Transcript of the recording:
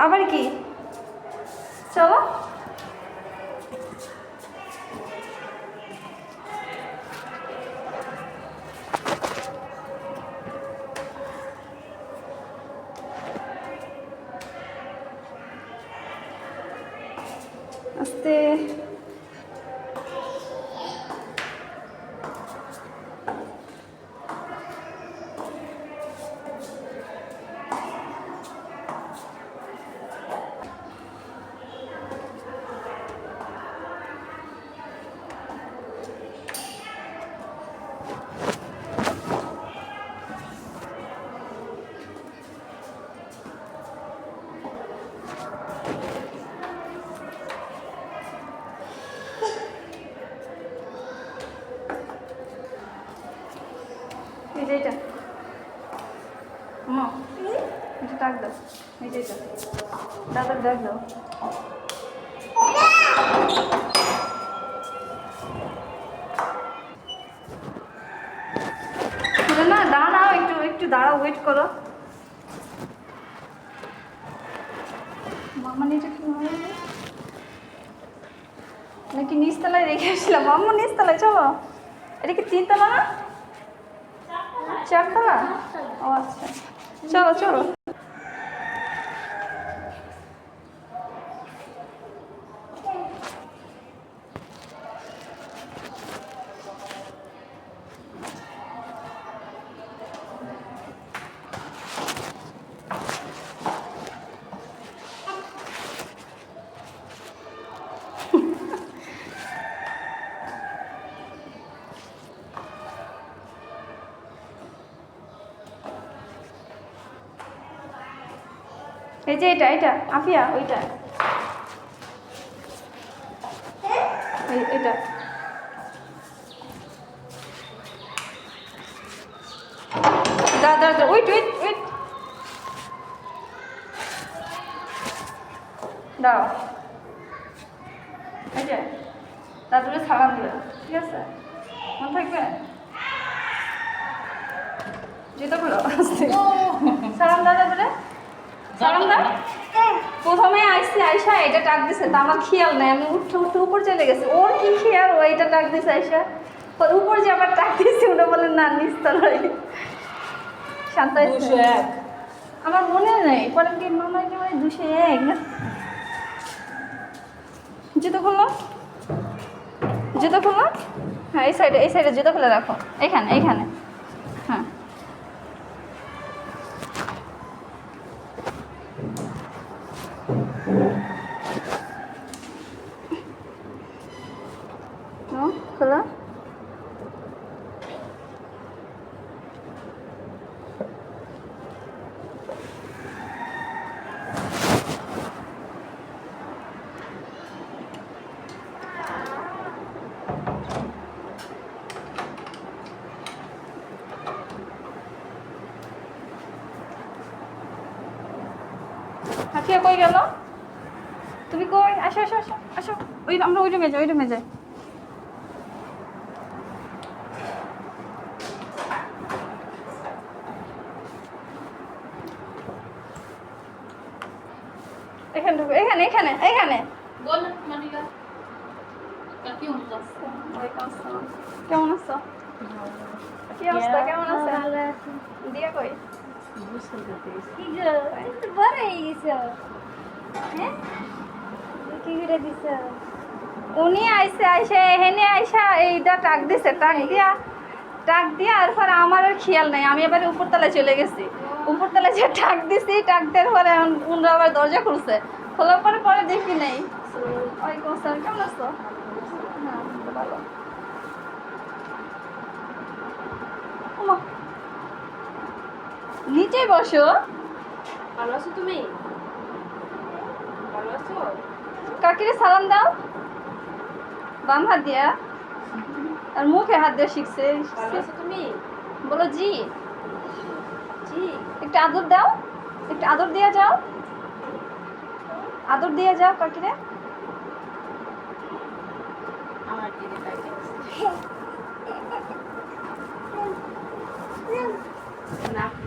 আবার কি? চলো। আস্তে। এই যে এটা এটা ডাক দাও। এই যে এটা দাদার ডাক দাও। না দাঁড়াও, একটু একটু দাঁড়াও, ওয়েট করো। মামা নিচে কি নাকি নিচতলায় রেখে আসলাম? মাম্মা নিচতলায়, চলো। এটা কি 3 তলা না 4 তলা? ও আচ্ছা, চলো চলো। এই যে এটা এটা আফিয়া, ওইটা এটা দাদা দাদা, ওয়েট ওয়েট ওয়েট, দাঁড়াও। এই যে দাদুরে সালাম দিও, ঠিক আছে? মনে থাকবে? জুতো খুলো, সালাম দাও দাদুরে, সালাম দাও। প্রথমে আইসি আইসা এটা ডাক দিছে, তা আমার খেয়াল নাই, আমি উঠে উঠে উপর চলে গেছি। ওর কি খেয়াল, ও এটা ডাক দিছে আইসা, উপর যে আবার ডাক দিয়েছি, ওটা বলেন না নিচতলায়। শান্ত আমার মনে নেই, পরে কি মামা কি মানে 201 না? জুতো খুললো, জুতো খুললো। হ্যাঁ এই সাইডে জুতো খুলে রাখো, এইখানে এইখানে। হ্যাঁ খোলা। আফিয়া কই গেল? তুমি কই? আসো আসো আসো আসো, ওই আমরা ওই রুমে যাই, ওই রুমে যাই। এখানে ঢুকো, এখানে এখানে এখানে। কেমন আছো? কি অবস্থা, কেমন আছে? দিয়া কই? উনি আইসে আইসে এখানে আইসা এইটা টাক দিছে, টাক দিয়া আর পরে আমার আর খেয়াল নাই, আমি এবারে উপরতলায় চলে গেছি। উপরতলায় যে টাক দিছি, টাক দেওয়ার পরে উনরা আবার দরজা খুলছে, খোলার পরে পরে দেখি নাই। ওয়ালাইকুম আসসালাম, কেমন আছো? হ্যাঁ ভালো। নিচে বসো। ভালো আছো তুমি? ভালো আছো? কাকিরে সালাম দাও, বাম হাত দিয়া, আর মুখে হাত দিয়ে শিখছে। ভালো আছো তুমি? বলো জি। জি। একটু আদর দাও, একটু আদর দিয়ে যাও, আদর দিয়ে যাও কাকিরে। আমার দিদি তাই না।